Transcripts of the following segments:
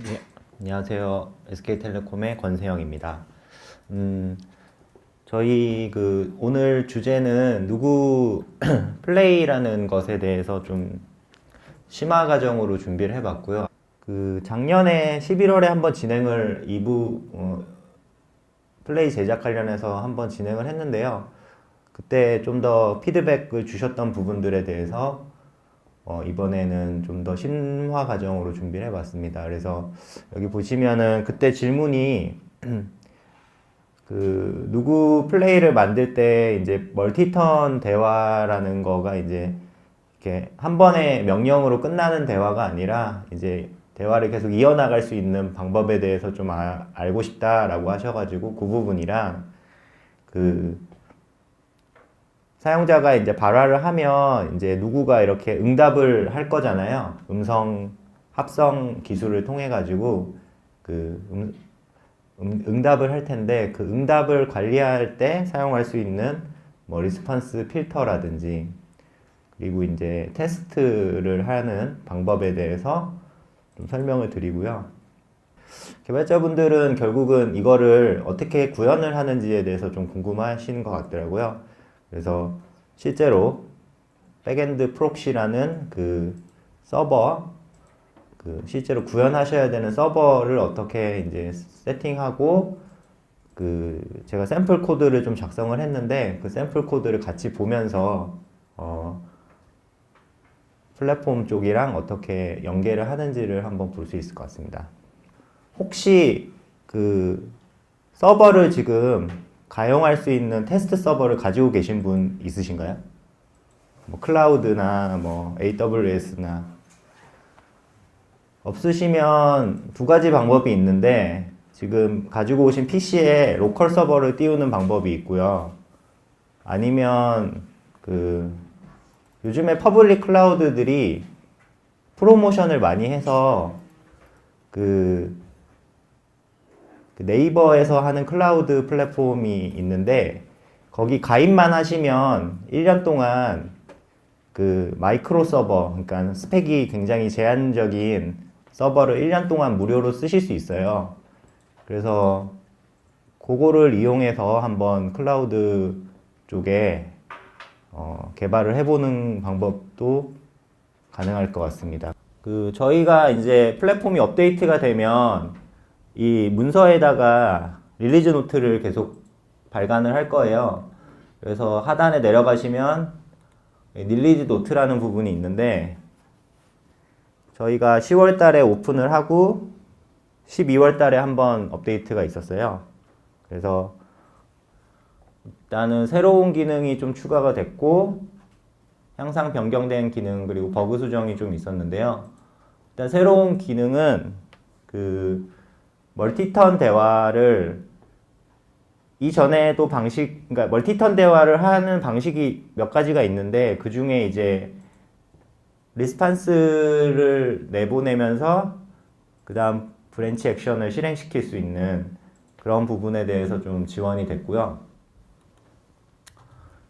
네, 안녕하세요. SK텔레콤의 권세영입니다. 저희 오늘 주제는 누구 플레이라는 것에 대해서 좀 심화 과정으로 준비를 해봤고요. 작년에 11월에 한번 진행을 2부 플레이 제작 관련해서 한번 진행을 했는데요. 그때 좀 더 피드백을 주셨던 부분들에 대해서 이번에는 좀 더 심화 과정으로 준비를 해봤습니다. 그래서 여기 보시면은 그때 질문이 누구 플레이를 만들 때 이제 멀티턴 대화라는 거가 이제 이렇게 한 번의 명령으로 끝나는 대화가 아니라 이제 대화를 계속 이어나갈 수 있는 방법에 대해서 좀 알고 싶다라고 하셔가지고 그 부분이랑 그 사용자가 이제 발화를 하면 이제 누구가 이렇게 응답을 할 거잖아요. 음성 합성 기술을 통해 가지고 응답을 할 텐데 그 응답을 관리할 때 사용할 수 있는 뭐 리스폰스 필터라든지 그리고 이제 테스트를 하는 방법에 대해서 좀 설명을 드리고요. 개발자분들은 결국은 이거를 어떻게 구현을 하는지에 대해서 좀 궁금하신 것 같더라고요. 그래서 실제로 백엔드 프록시라는 서버, 실제로 구현하셔야 되는 서버를 어떻게 이제 세팅하고 제가 샘플 코드를 좀 작성을 했는데 그 샘플 코드를 같이 보면서 플랫폼 쪽이랑 어떻게 연계를 하는지를 한번 볼 수 있을 것 같습니다. 혹시 서버를 지금 가용할 수 있는 테스트 서버를 가지고 계신 분 있으신가요? 뭐 클라우드나 뭐 AWS나 없으시면 두 가지 방법이 있는데 지금 가지고 오신 PC에 로컬 서버를 띄우는 방법이 있고요. 아니면 요즘에 퍼블릭 클라우드들이 프로모션을 많이 해서 네이버에서 하는 클라우드 플랫폼이 있는데 거기 가입만 하시면 1년 동안 마이크로 서버, 그러니까 스펙이 굉장히 제한적인 서버를 1년 동안 무료로 쓰실 수 있어요. 그래서 그거를 이용해서 한번 클라우드 쪽에 개발을 해보는 방법도 가능할 것 같습니다. 저희가 이제 플랫폼이 업데이트가 되면 이 문서에다가 릴리즈 노트를 계속 발간을 할 거예요. 그래서 하단에 내려가시면 릴리즈 노트라는 부분이 있는데 저희가 10월 달에 오픈을 하고 12월 달에 한번 업데이트가 있었어요. 그래서 일단은 새로운 기능이 좀 추가가 됐고 향상 변경된 기능 그리고 버그 수정이 좀 있었는데요. 일단 새로운 기능은 멀티턴 대화를 이전에도 그러니까 멀티턴 대화를 하는 방식이 몇 가지가 있는데 그 중에 이제 리스판스를 내보내면서 그 다음 브랜치 액션을 실행시킬 수 있는 그런 부분에 대해서 좀 지원이 됐고요.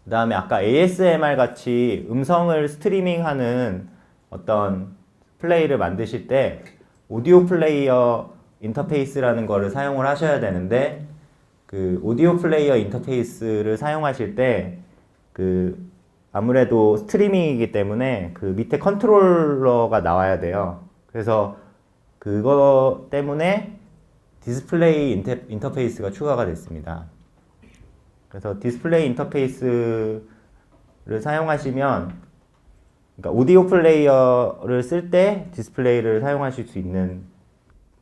그 다음에 아까 ASMR 같이 음성을 스트리밍하는 어떤 플레이를 만드실 때 오디오 플레이어 인터페이스라는 거를 사용을 하셔야 되는데 오디오 플레이어 인터페이스를 사용하실 때 아무래도 스트리밍이기 때문에 밑에 컨트롤러가 나와야 돼요. 그래서 그거 때문에 디스플레이 인터페이스가 추가가 됐습니다. 그래서 디스플레이 인터페이스를 사용하시면 그러니까 오디오 플레이어를 쓸 때 디스플레이를 사용하실 수 있는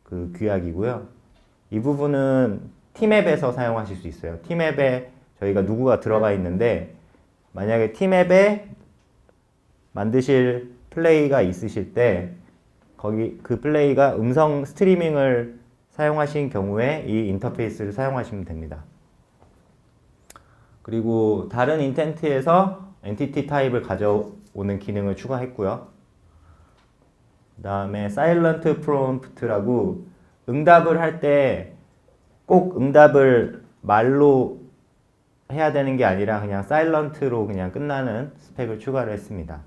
규약이고요. 이 부분은 팀앱에서 사용하실 수 있어요. 팀앱에 저희가 누구가 들어가 있는데 만약에 팀앱에 만드실 플레이가 있으실 때 거기 플레이가 음성 스트리밍을 사용하신 경우에 이 인터페이스를 사용하시면 됩니다. 그리고 다른 인텐트에서 엔티티 타입을 가져오는 기능을 추가했고요. 그 다음에 사일런트 프롬프트라고 응답을 할 때 꼭 응답을 말로 해야 되는 게 아니라 그냥 사일런트로 그냥 끝나는 스펙을 추가를 했습니다.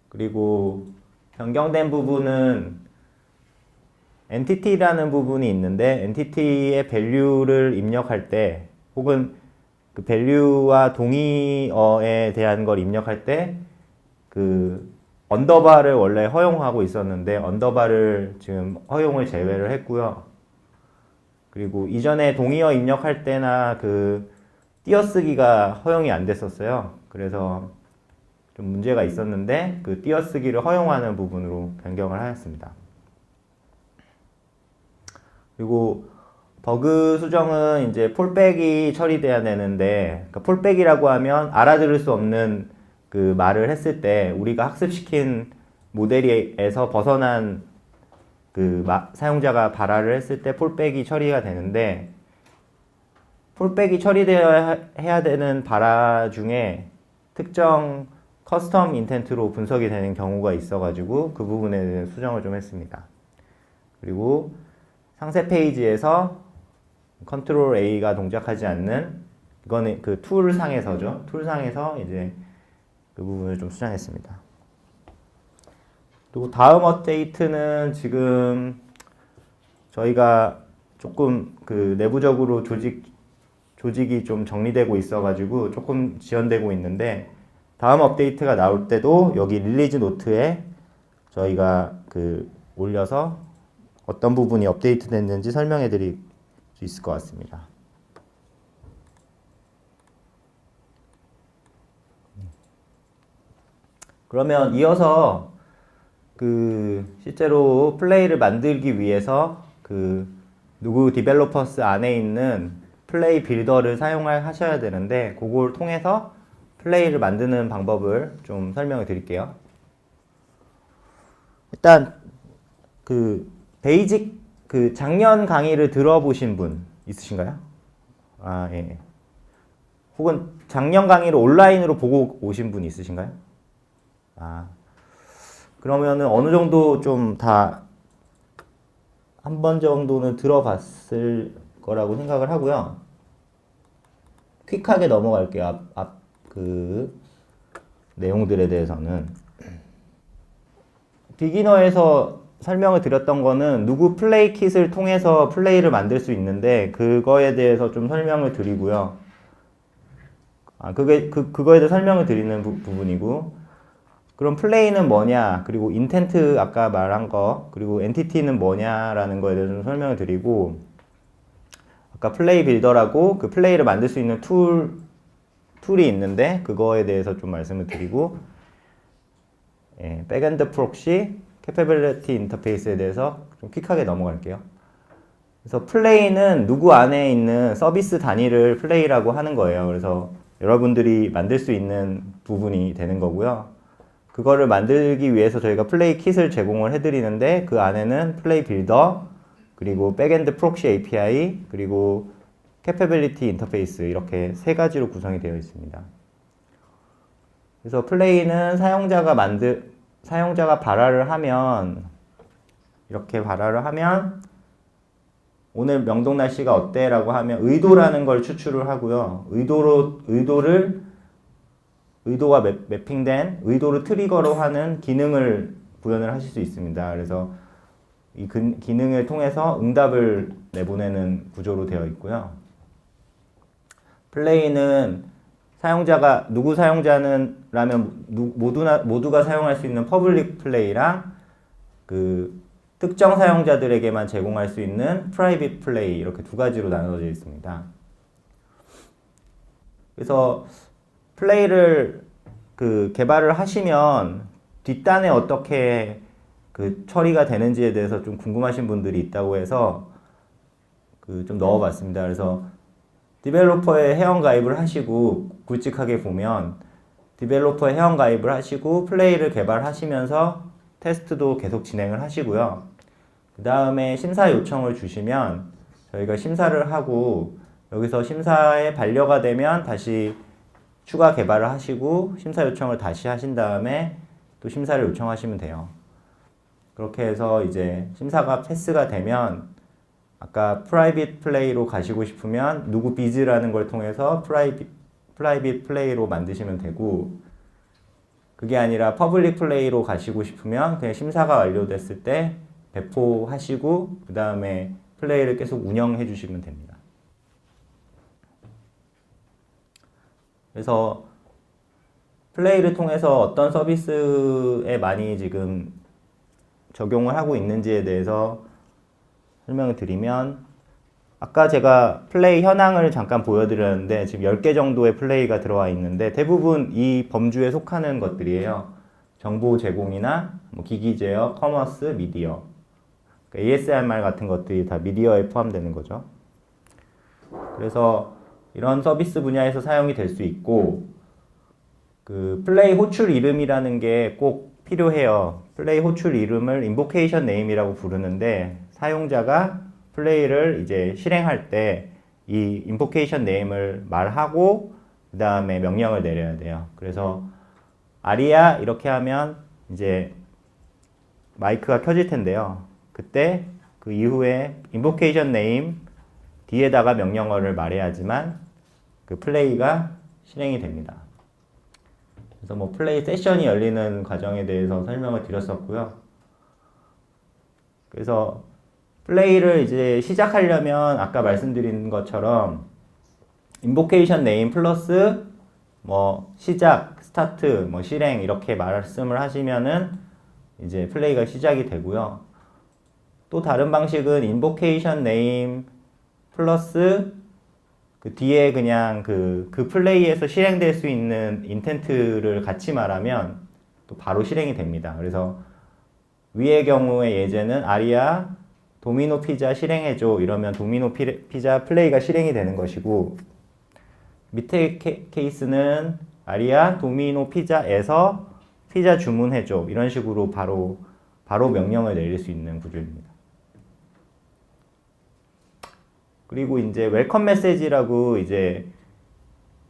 그리고 변경된 부분은 엔티티라는 부분이 있는데 엔티티의 밸류를 입력할 때 혹은 그 밸류와 동의어에 대한 걸 입력할 때 그 언더바를 원래 허용하고 있었는데 언더바를 지금 허용을 제외를 했고요. 그리고 이전에 동의어 입력할 때나 그 띄어쓰기가 허용이 안 됐었어요. 그래서 좀 문제가 있었는데 그 띄어쓰기를 허용하는 부분으로 변경을 하였습니다. 그리고 버그 수정은 이제 폴백이 처리돼야 되는데, 그러니까 폴백이라고 하면 알아들을 수 없는 그 말을 했을 때 우리가 학습시킨 모델에서 벗어난 그 사용자가 발화를 했을 때 폴백이 처리가 되는데, 폴백이 처리되어야 해야 되는 발화 중에 특정 커스텀 인텐트로 분석이 되는 경우가 있어가지고 그 부분에 대해서 수정을 좀 했습니다. 그리고 상세 페이지에서 컨트롤 A가 동작하지 않는, 이거는 그 툴 상에서죠. 툴 상에서 이제 그 부분을 좀 수정했습니다. 또 다음 업데이트는 지금 저희가 조금 그 내부적으로 조직이 좀 정리되고 있어가지고 조금 지연되고 있는데, 다음 업데이트가 나올 때도 여기 릴리즈 노트에 저희가 그 올려서 어떤 부분이 업데이트 됐는지 설명해 드릴 수 있을 것 같습니다. 그러면 이어서 그 실제로 플레이를 만들기 위해서 그 누구 디벨로퍼스 안에 있는 플레이 빌더를 하셔야 되는데, 그걸 통해서 플레이를 만드는 방법을 좀 설명을 드릴게요. 일단 그 베이직 그 작년 강의를 들어보신 분 있으신가요? 아, 예. 혹은 작년 강의를 온라인으로 보고 오신 분 있으신가요? 아, 그러면은 어느 정도 좀 다 한 번 정도는 들어봤을 거라고 생각을 하고요. 퀵하게 넘어갈게요. 그 내용들에 대해서는. 비기너에서 설명을 드렸던 거는 누구 플레이 킷을 통해서 플레이를 만들 수 있는데, 그거에 대해서 좀 설명을 드리고요. 그거에 대해 설명을 드리는 부분이고, 그럼 플레이는 뭐냐, 그리고 인텐트 아까 말한 거, 그리고 엔티티는 뭐냐라는 거에 대해서 좀 설명을 드리고, 아까 플레이 빌더라고 그 플레이를 만들 수 있는 툴이 있는데 그거에 대해서 좀 말씀을 드리고, 예, 백엔드 프록시 캐퍼빌리티 인터페이스에 대해서 좀 퀵하게 넘어갈게요. 그래서 플레이는 누구 안에 있는 서비스 단위를 플레이라고 하는 거예요. 그래서 여러분들이 만들 수 있는 부분이 되는 거고요. 그거를 만들기 위해서 저희가 플레이 킷을 제공을 해드리는데, 그 안에는 플레이 빌더, 그리고 백엔드 프록시 API, 그리고 캐퍼빌리티 인터페이스, 이렇게 세 가지로 구성이 되어 있습니다. 그래서 플레이는 사용자가 발화를 하면, 이렇게 발화를 하면 오늘 명동 날씨가 어때? 라고 하면 의도라는 걸 추출을 하고요. 의도가 매핑된 의도를 트리거로 하는 기능을 구현을 하실 수 있습니다. 그래서 이 기능을 통해서 응답을 내보내는 구조로 되어 있고요. 플레이는 누구 사용자는 라면 모두가 사용할 수 있는 퍼블릭 플레이랑 그 특정 사용자들에게만 제공할 수 있는 프라이빗 플레이, 이렇게 두 가지로 나눠져 있습니다. 그래서 플레이를 그 개발을 하시면 뒷단에 어떻게 그 처리가 되는지에 대해서 좀 궁금하신 분들이 있다고 해서 그 좀 넣어봤습니다. 그래서 디벨로퍼에 회원 가입을 하시고, 굵직하게 보면 디벨로퍼에 회원 가입을 하시고 플레이를 개발하시면서 테스트도 계속 진행을 하시고요. 그 다음에 심사 요청을 주시면 저희가 심사를 하고, 여기서 심사에 반려가 되면 다시 추가 개발을 하시고 심사 요청을 다시 하신 다음에 또 심사를 요청하시면 돼요. 그렇게 해서 이제 심사가 패스가 되면 아까 프라이빗 플레이로 가시고 싶으면 누구 비즈라는 걸 통해서 프라이빗 플레이로 만드시면 되고, 그게 아니라 퍼블릭 플레이로 가시고 싶으면 그냥 심사가 완료됐을 때 배포하시고 그 다음에 플레이를 계속 운영해 주시면 됩니다. 그래서 플레이를 통해서 어떤 서비스에 많이 지금 적용을 하고 있는지에 대해서 설명을 드리면, 아까 제가 플레이 현황을 잠깐 보여드렸는데 지금 10개 정도의 플레이가 들어와 있는데 대부분 이 범주에 속하는 것들이에요. 정보 제공이나 뭐 기기 제어, 커머스, 미디어, 그러니까 ASMR 같은 것들이 다 미디어에 포함되는 거죠. 그래서 이런 서비스 분야에서 사용이 될 수 있고, 그 플레이 호출 이름이라는 게 꼭 필요해요. 플레이 호출 이름을 인보케이션 네임이라고 부르는데, 사용자가 플레이를 이제 실행할 때 이 인보케이션 네임을 말하고 그 다음에 명령을 내려야 돼요. 그래서 아리아 이렇게 하면 이제 마이크가 켜질 텐데요. 그때 그 이후에 인보케이션 네임 뒤에다가 명령어를 말해야지만 그 플레이가 실행이 됩니다. 그래서 뭐 플레이 세션이 열리는 과정에 대해서 설명을 드렸었고요. 그래서 플레이를 이제 시작하려면 아까 말씀드린 것처럼 인보케이션 네임 플러스 뭐 시작, 스타트, 뭐 실행 이렇게 말씀을 하시면은 이제 플레이가 시작이 되고요. 또 다른 방식은 인보케이션 네임 플러스 그 뒤에 그냥 그 플레이에서 실행될 수 있는 인텐트를 같이 말하면 또 바로 실행이 됩니다. 그래서 위의 경우의 예제는 아리아 도미노 피자 실행해줘 이러면 도미노 피자 플레이가 실행이 되는 것이고, 밑에 케이스는 아리아 도미노 피자에서 피자 주문해줘 이런 식으로 바로 명령을 내릴 수 있는 구조입니다. 그리고 이제 웰컴 메시지라고 이제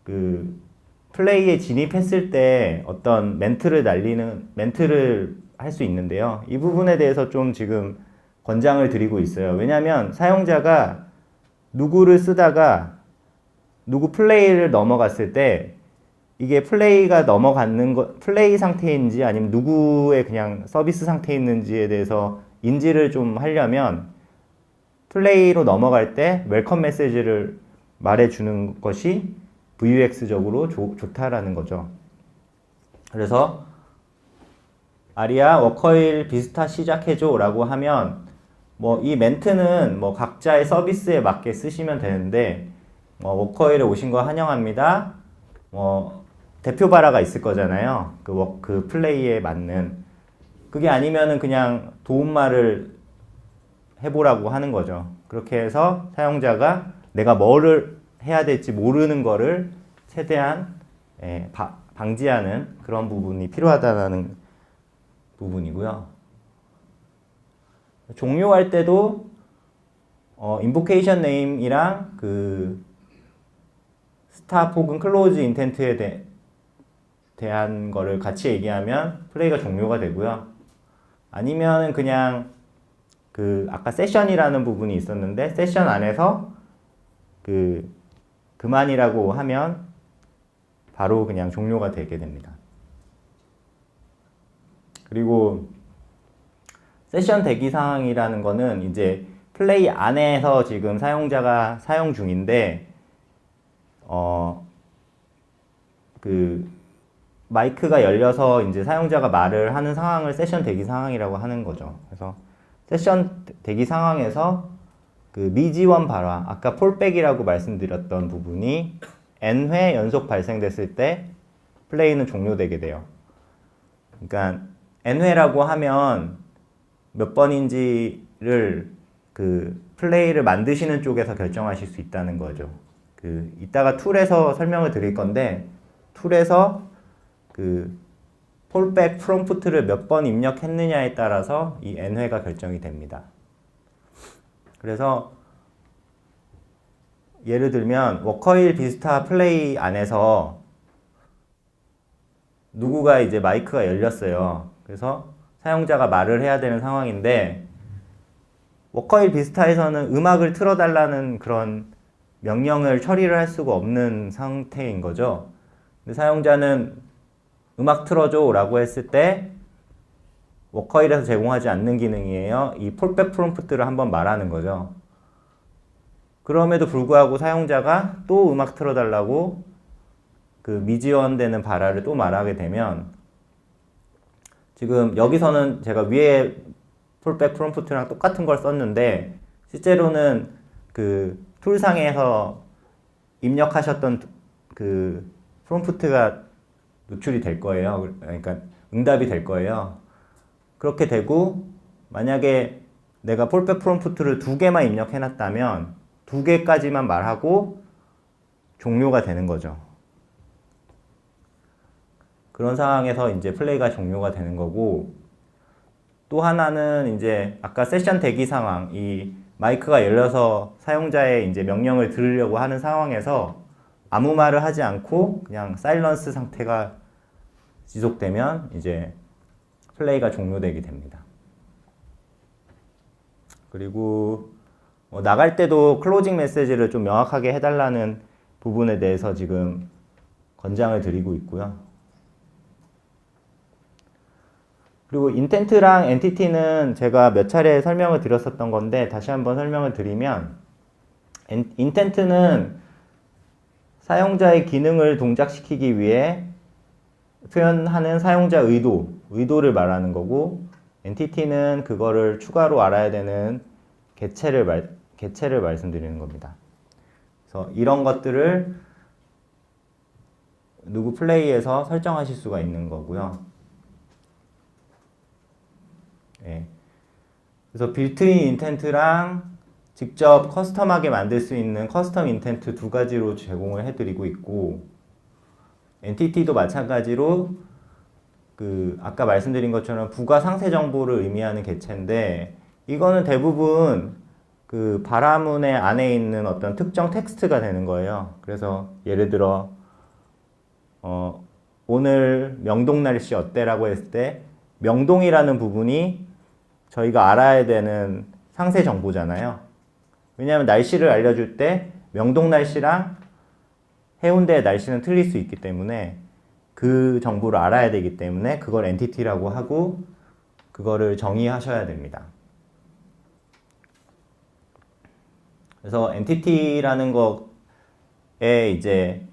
그 플레이에 진입했을 때 어떤 멘트를 할 수 있는데요. 이 부분에 대해서 좀 지금 권장을 드리고 있어요. 왜냐하면 사용자가 누구를 쓰다가 누구 플레이를 넘어갔을 때 이게 플레이가 넘어가는 플레이 상태인지 아니면 누구의 그냥 서비스 상태에 있는지에 대해서 인지를 좀 하려면 플레이로 넘어갈 때 웰컴 메시지를 말해주는 것이 VUX적으로 좋다라는 거죠. 그래서 아리아 워커힐 비스타 시작해줘 라고 하면 뭐 이 멘트는 뭐 각자의 서비스에 맞게 쓰시면 되는데, 워커힐에 오신 거 환영합니다. 대표 발화가 있을 거잖아요. 그 플레이에 맞는. 그게 아니면은 그냥 도움말을 해보라고 하는 거죠. 그렇게 해서 사용자가 내가 뭐를 해야 될지 모르는 거를 최대한 방지하는 그런 부분이 필요하다는 부분이고요. 종료할 때도 인보케이션 네임이랑 그 스탑 혹은 클로즈 인텐트에 대한 거를 같이 얘기하면 플레이가 종료가 되고요. 아니면 그냥 그 아까 세션이라는 부분이 있었는데 세션 안에서 그만이라고 하면 바로 그냥 종료가 되게 됩니다. 그리고 세션 대기 상황이라는 거는 이제 플레이 안에서 지금 사용자가 사용 중인데 그 마이크가 열려서 이제 사용자가 말을 하는 상황을 세션 대기 상황이라고 하는 거죠. 그래서 세션 대기 상황에서 그 미지원 발화, 아까 폴백이라고 말씀드렸던 부분이 n회 연속 발생됐을 때 플레이는 종료되게 돼요. 그러니까 n회라고 하면 몇 번인지를 그 플레이를 만드시는 쪽에서 결정하실 수 있다는 거죠. 이따가 툴에서 설명을 드릴 건데, 툴에서 그 폴백 프롬프트를 몇 번 입력했느냐에 따라서 이 n회가 결정이 됩니다. 그래서 예를 들면 워커힐 비스타 플레이 안에서 누구가 이제 마이크가 열렸어요. 그래서 사용자가 말을 해야 되는 상황인데, 워커힐 비스타에서는 음악을 틀어달라는 그런 명령을 처리를 할 수가 없는 상태인 거죠. 근데 사용자는 음악 틀어줘 라고 했을 때 워커힐에서 제공하지 않는 기능이에요. 이 폴백 프롬프트를 한번 말하는 거죠. 그럼에도 불구하고 사용자가 또 음악 틀어달라고 그 미지원되는 발화를 또 말하게 되면, 지금 여기서는 제가 위에 폴백 프롬프트랑 똑같은 걸 썼는데 실제로는 그 툴상에서 입력하셨던 그 프롬프트가 노출이 될 거예요. 그러니까 응답이 될 거예요. 그렇게 되고, 만약에 내가 폴백 프롬프트를 2개만 입력해 놨다면 2개까지만 말하고 종료가 되는 거죠. 그런 상황에서 이제 플레이가 종료가 되는 거고, 또 하나는 이제 아까 세션 대기 상황, 이 마이크가 열려서 사용자의 이제 명령을 들으려고 하는 상황에서 아무 말을 하지 않고 그냥 사일런스 상태가 지속되면 이제 플레이가 종료되게 됩니다. 그리고 나갈 때도 클로징 메시지를 좀 명확하게 해달라는 부분에 대해서 지금 권장을 드리고 있고요. 그리고 인텐트랑 엔티티는 제가 몇 차례 설명을 드렸었던 건데 다시 한번 설명을 드리면, 인텐트는 사용자의 기능을 동작시키기 위해 표현하는 사용자 의도를 말하는 거고, 엔티티는 그거를 추가로 알아야 되는 개체를 말씀드리는 겁니다. 그래서 이런 것들을 누구 플레이에서 설정하실 수가 있는 거고요. 네. 그래서 빌트인 인텐트랑 직접 커스텀하게 만들 수 있는 커스텀 인텐트 2가지로 제공을 해드리고 있고, 엔티티도 마찬가지로 그 아까 말씀드린 것처럼 부가 상세 정보를 의미하는 개체인데, 이거는 대부분 그 발화문의 안에 있는 어떤 특정 텍스트가 되는 거예요. 그래서 예를 들어 오늘 명동 날씨 어때라고 했을 때 명동이라는 부분이 저희가 알아야 되는 상세 정보잖아요. 왜냐하면 날씨를 알려줄 때 명동 날씨랑 해운대의 날씨는 틀릴 수 있기 때문에 그 정보를 알아야 되기 때문에 그걸 엔티티라고 하고 그거를 정의하셔야 됩니다. 그래서 엔티티라는 거에 이제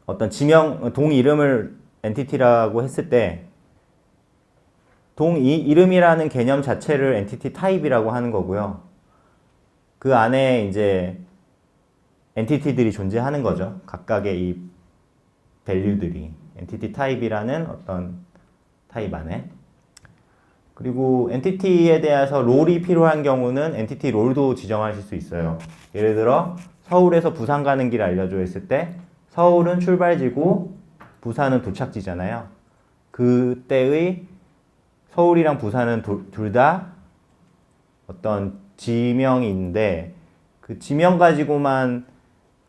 어떤 동 이름을 엔티티라고 했을 때 동 이름이라는 개념 자체를 엔티티 타입이라고 하는 거고요. 그 안에 이제 엔티티들이 존재하는 거죠. 각각의 이 밸류들이 엔티티 타입이라는 어떤 타입 안에. 그리고 엔티티에 대해서 롤이 필요한 경우는 엔티티 롤도 지정하실 수 있어요. 예를 들어 서울에서 부산 가는 길 알려줘 했을 때 서울은 출발지고 부산은 도착지잖아요. 그때의 서울이랑 부산은 둘 다 어떤 지명인데 그 지명 가지고만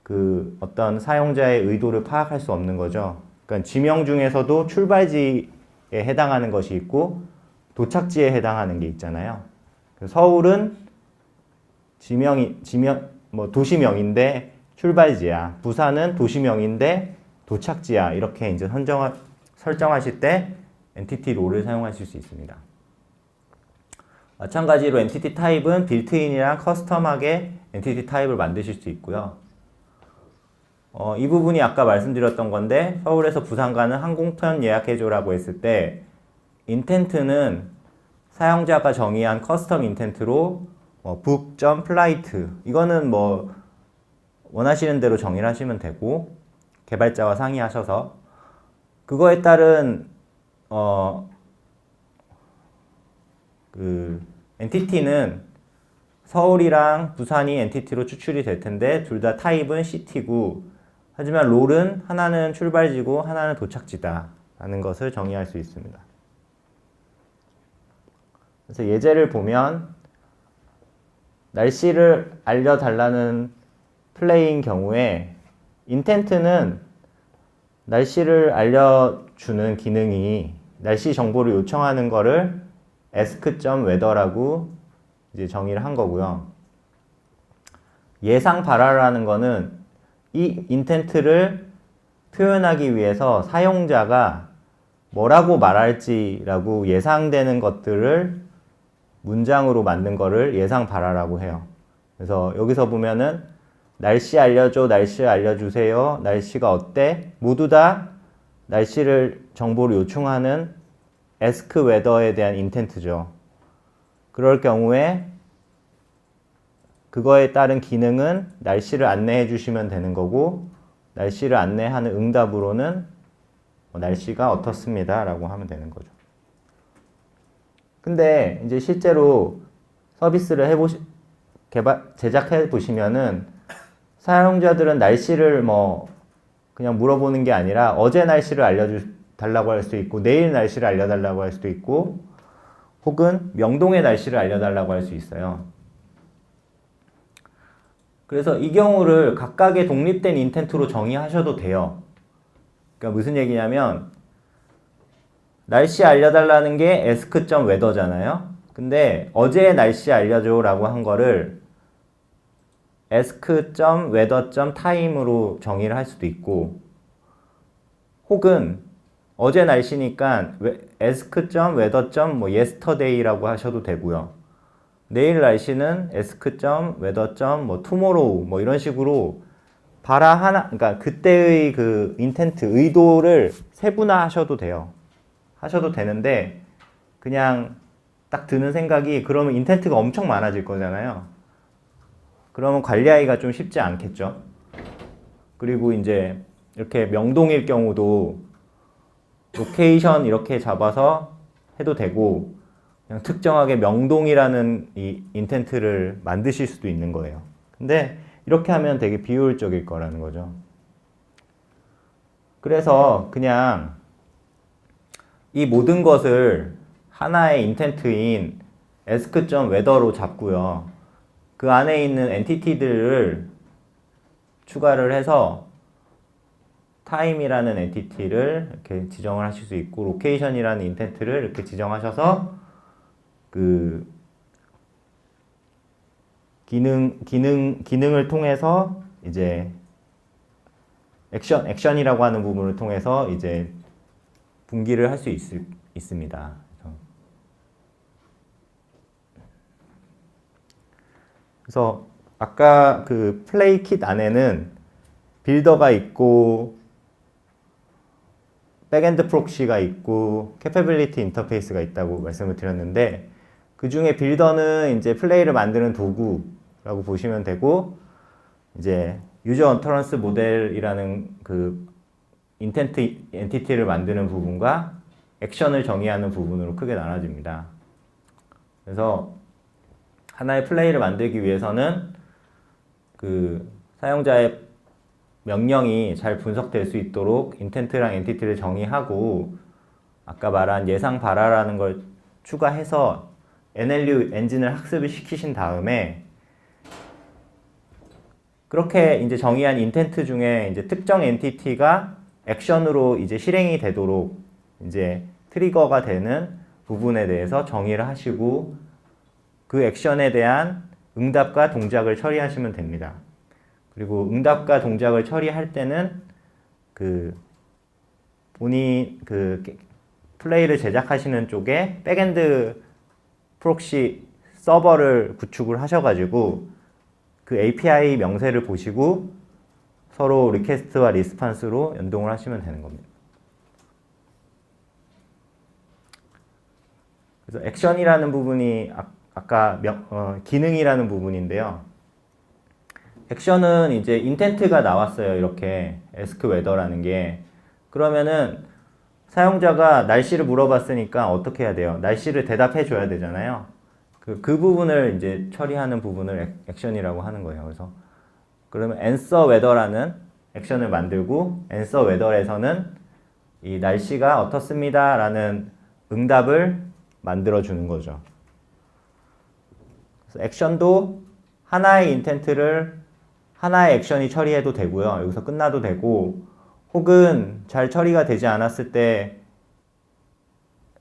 그 어떤 사용자의 의도를 파악할 수 없는 거죠. 그러니까 지명 중에서도 출발지에 해당하는 것이 있고 도착지에 해당하는 게 있잖아요. 서울은 도시명인데 출발지야. 부산은 도시명인데 도착지야. 이렇게 이제 설정하실 때 엔티티 롤을 사용하실 수 있습니다. 마찬가지로 엔티티 타입은 빌트인이랑 커스텀하게 엔티티 타입을 만드실 수 있고요. 이 부분이 아까 말씀드렸던 건데 서울에서 부산 가는 항공편 예약해줘라고 했을 때 인텐트는 사용자가 정의한 커스텀 인텐트로 book.flight 이거는 뭐 원하시는 대로 정의를 하시면 되고 개발자와 상의하셔서 그거에 따른 그 엔티티는 서울이랑 부산이 엔티티로 추출이 될 텐데 둘 다 타입은 city고 하지만 롤은 하나는 출발지고 하나는 도착지다 라는 것을 정의할 수 있습니다. 그래서 예제를 보면 날씨를 알려달라는 플레이인 경우에 인텐트는 날씨를 알려주는 기능이 날씨 정보를 요청하는 거를 ask.weather라고 이제 정의를 한 거고요. 예상 발화라는 거는 이 인텐트를 표현하기 위해서 사용자가 뭐라고 말할지라고 예상되는 것들을 문장으로 만든 거를 예상 발화라고 해요. 그래서 여기서 보면은 날씨 알려줘, 날씨 알려주세요, 날씨가 어때? 모두 다 날씨를 정보를 요청하는 ask weather에 대한 인텐트죠. 그럴 경우에 그거에 따른 기능은 날씨를 안내해 주시면 되는 거고, 날씨를 안내하는 응답으로는 날씨가 어떻습니다 라고 하면 되는 거죠. 근데 이제 실제로 서비스를 제작해 보시면은 사용자들은 날씨를 그냥 물어보는 게 아니라 어제 날씨를 달라고 할 수도 있고, 내일 날씨를 알려달라고 할 수도 있고, 혹은 명동의 날씨를 알려달라고 할 수 있어요. 그래서 이 경우를 각각의 독립된 인텐트로 정의하셔도 돼요. 그러니까 무슨 얘기냐면, 날씨 알려달라는 게 ask.weather잖아요. 근데 어제의 날씨 알려줘 라고 한 거를 ask.weather.time으로 정의를 할 수도 있고, 혹은 어제 날씨니까 ask.weather.yesterday라고 하셔도 되고요. 내일 날씨는 ask.weather.tomorrow 이런 식으로 그러니까 그때의 그 인텐트, 의도를 세분화하셔도 돼요. 하셔도 되는데, 그냥 딱 드는 생각이, 그러면 인텐트가 엄청 많아질 거잖아요. 그러면 관리하기가 좀 쉽지 않겠죠. 그리고 이제 이렇게 명동일 경우도 로케이션 이렇게 잡아서 해도 되고, 그냥 특정하게 명동이라는 이 인텐트를 만드실 수도 있는 거예요. 근데 이렇게 하면 되게 비효율적일 거라는 거죠. 그래서 그냥 이 모든 것을 하나의 인텐트인 ask.weather로 잡고요. 그 안에 있는 엔티티들을 추가를 해서 time이라는 엔티티를 이렇게 지정을 하실 수 있고, location이라는 인텐트를 이렇게 지정하셔서 그 기능을 통해서 이제 액션이라고 하는 부분을 통해서 이제 분기를 할 수 있습니다. 그래서 아까 그 플레이 킷 안에는 빌더가 있고, 백엔드 프록시가 있고, 캐퍼빌리티 인터페이스가 있다고 말씀을 드렸는데, 그 중에 빌더는 이제 플레이를 만드는 도구라고 보시면 되고, 이제 유저 언터런스 모델이라는 그 엔티티를 만드는 부분과 액션을 정의하는 부분으로 크게 나눠집니다. 그래서 하나의 플레이를 만들기 위해서는 그 사용자의 명령이 잘 분석될 수 있도록 인텐트랑 엔티티를 정의하고, 아까 말한 예상 발화라는 걸 추가해서 NLU 엔진을 학습을 시키신 다음에, 그렇게 이제 정의한 인텐트 중에 이제 특정 엔티티가 액션으로 이제 실행이 되도록 이제 트리거가 되는 부분에 대해서 정의를 하시고, 그 액션에 대한 응답과 동작을 처리하시면 됩니다. 그리고 응답과 동작을 처리할 때는 본인 플레이를 제작하시는 쪽에 백엔드 프록시 서버를 구축을 하셔가지고 그 API 명세를 보시고 서로 리퀘스트와 리스판스로 연동을 하시면 되는 겁니다. 그래서 액션이라는 부분이 아까 기능이라는 부분인데요. 액션은 이제 인텐트가 나왔어요. 이렇게 ask weather라는 게. 그러면은 사용자가 날씨를 물어봤으니까 어떻게 해야 돼요? 날씨를 대답해 줘야 되잖아요. 그 부분을 이제 처리하는 부분을 액션이라고 하는 거예요. 그래서 그러면 answer weather라는 액션을 만들고, answer weather에서는 이 날씨가 어떻습니다 라는 응답을 만들어 주는 거죠. 그래서 액션도 하나의 인텐트를 하나의 액션이 처리해도 되고요. 여기서 끝나도 되고, 혹은 잘 처리가 되지 않았을 때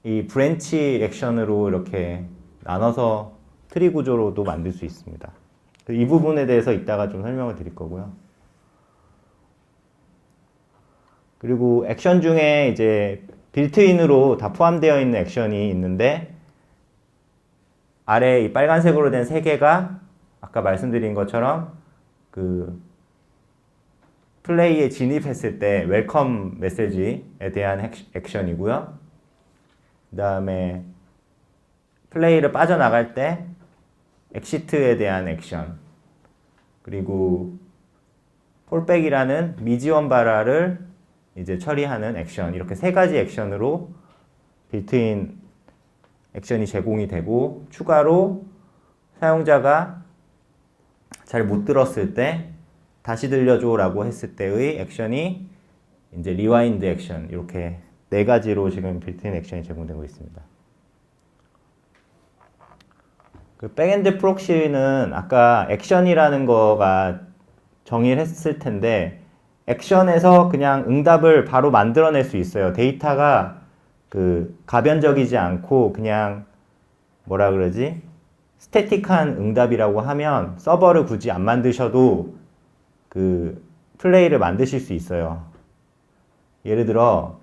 이 브랜치 액션으로 이렇게 나눠서 트리 구조로도 만들 수 있습니다. 이 부분에 대해서 이따가 좀 설명을 드릴 거고요. 그리고 액션 중에 이제 빌트인으로 다 포함되어 있는 액션이 있는데 아래 이 빨간색으로 된 세 개가 아까 말씀드린 것처럼 그 플레이에 진입했을 때 웰컴 메시지에 대한 액션이고요. 그 다음에 플레이를 빠져나갈 때 엑시트에 대한 액션, 그리고 폴백이라는 미지원 발화를 이제 처리하는 액션, 이렇게 세 가지 액션으로 빌트인 액션이 제공이 되고, 추가로 사용자가 잘 못 들었을 때 다시 들려줘 라고 했을 때의 액션이 이제 리와인드 액션, 이렇게 네 가지로 지금 빌트인 액션이 제공되고 있습니다. 그 백엔드 프록시는 아까 액션이라는 거가 정의를 했을 텐데, 액션에서 그냥 응답을 바로 만들어낼 수 있어요. 데이터가 그 가변적이지 않고 그냥 뭐라 그러지? 스태틱한 응답이라고 하면 서버를 굳이 안 만드셔도 그 플레이를 만드실 수 있어요. 예를 들어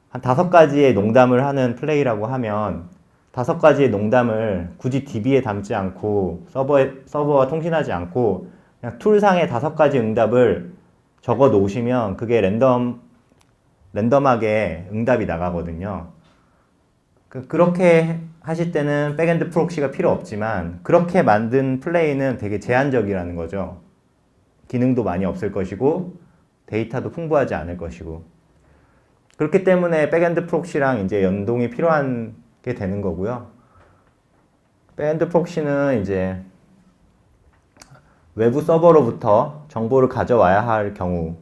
한 5가지의 농담을 하는 플레이라고 하면 5가지의 농담을 굳이 DB에 담지 않고 서버와 통신하지 않고 그냥 툴상에 5가지 응답을 적어 놓으시면 그게 랜덤하게 응답이 나가거든요. 그렇게 하실 때는 백엔드 프록시가 필요 없지만, 그렇게 만든 플레이는 되게 제한적이라는 거죠. 기능도 많이 없을 것이고 데이터도 풍부하지 않을 것이고, 그렇기 때문에 백엔드 프록시랑 이제 연동이 필요한 게 되는 거고요. 백엔드 프록시는 이제 외부 서버로부터 정보를 가져와야 할 경우,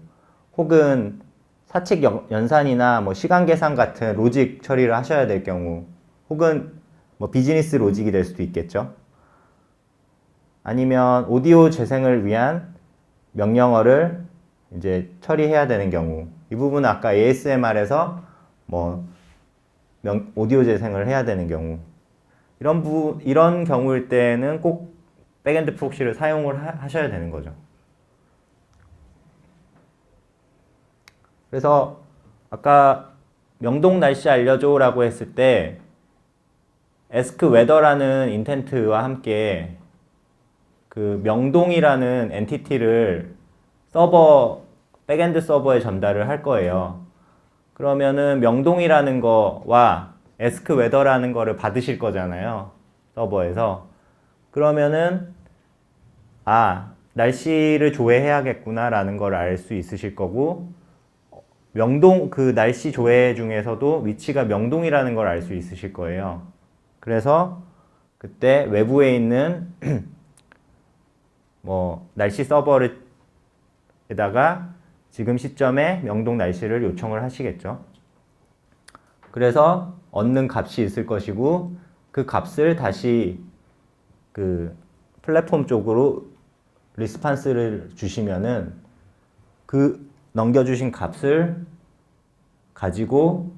혹은 사칙 연산이나 뭐 시간 계산 같은 로직 처리를 하셔야 될 경우, 혹은 뭐 비즈니스 로직이 될 수도 있겠죠. 아니면 오디오 재생을 위한 명령어를 이제 처리해야 되는 경우, 이 부분은 아까 ASMR에서 뭐 오디오 재생을 해야 되는 경우, 이런 경우일 때는 꼭 백엔드 프록시를 사용을 하셔야 되는 거죠. 그래서 아까 명동 날씨 알려줘 라고 했을 때 ask whether라는 인텐트와 함께 그 명동이라는 엔티티를 백엔드 서버에 전달을 할 거예요. 그러면은 명동이라는 거와 ask whether라는 거를 받으실 거잖아요, 서버에서. 그러면은 날씨를 조회해야겠구나 라는 걸 알 수 있으실 거고, 명동, 그 날씨 조회 중에서도 위치가 명동이라는 걸 알 수 있으실 거예요. 그래서 그때 외부에 있는 뭐 날씨 서버에다가 지금 시점에 명동 날씨를 요청을 하시겠죠. 그래서 얻는 값이 있을 것이고, 그 값을 다시 그 플랫폼 쪽으로 리스판스를 주시면은 그 넘겨주신 값을 가지고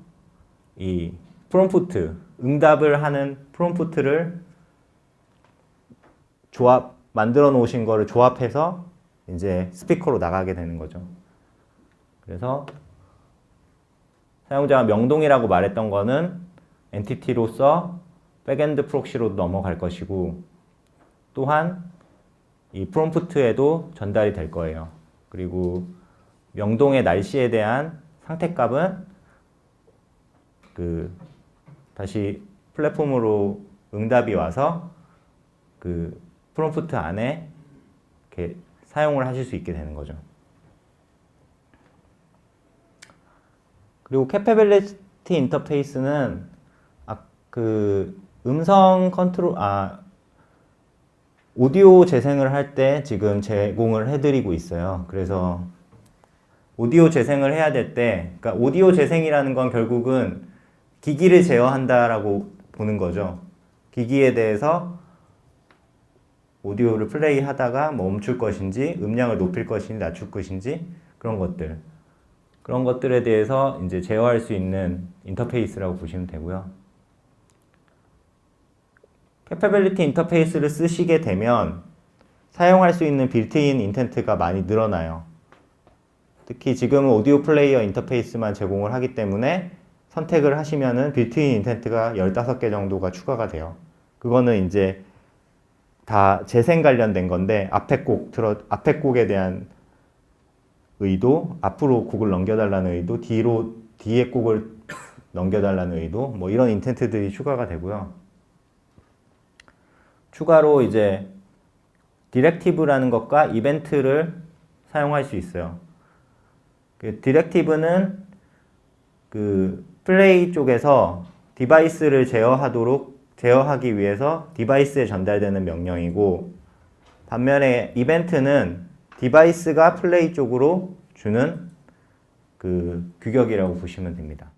이 프롬프트, 응답을 하는 프롬프트를 만들어 놓으신 거를 조합해서 이제 스피커로 나가게 되는 거죠. 그래서 사용자가 명동이라고 말했던 거는 엔티티로서 백엔드 프록시로 넘어갈 것이고, 또한 이 프롬프트에도 전달이 될 거예요. 그리고 명동의 날씨에 대한 상태값은 다시 플랫폼으로 응답이 와서 그 프롬프트 안에 이렇게 사용을 하실 수 있게 되는 거죠. 그리고 캐패빌리티 인터페이스는 음성 컨트롤, 오디오 재생을 할 때 지금 제공을 해드리고 있어요. 그래서 오디오 재생을 해야 될 때, 그러니까 오디오 재생이라는 건 결국은 기기를 제어한다라고 보는 거죠. 기기에 대해서 오디오를 플레이 하다가 멈출 것인지, 음량을 높일 것인지, 낮출 것인지, 그런 것들에 대해서 이제 제어할 수 있는 인터페이스라고 보시면 되고요. 캐패빌리티 인터페이스를 쓰시게 되면 사용할 수 있는 빌트인 인텐트가 많이 늘어나요. 특히 지금은 오디오 플레이어 인터페이스만 제공을 하기 때문에 선택을 하시면은 빌트인 인텐트가 15개 정도가 추가가 돼요. 그거는 이제 다 재생 관련된 건데 앞에 곡에 대한 의도, 앞으로 곡을 넘겨달라는 의도, 뒤에 곡을 넘겨달라는 의도, 뭐 이런 인텐트들이 추가가 되고요. 추가로 이제 디렉티브라는 것과 이벤트를 사용할 수 있어요. 그 디렉티브는 그 플레이 쪽에서 디바이스를 제어하기 위해서 디바이스에 전달되는 명령이고, 반면에 이벤트는 디바이스가 플레이 쪽으로 주는 그 규격이라고 보시면 됩니다.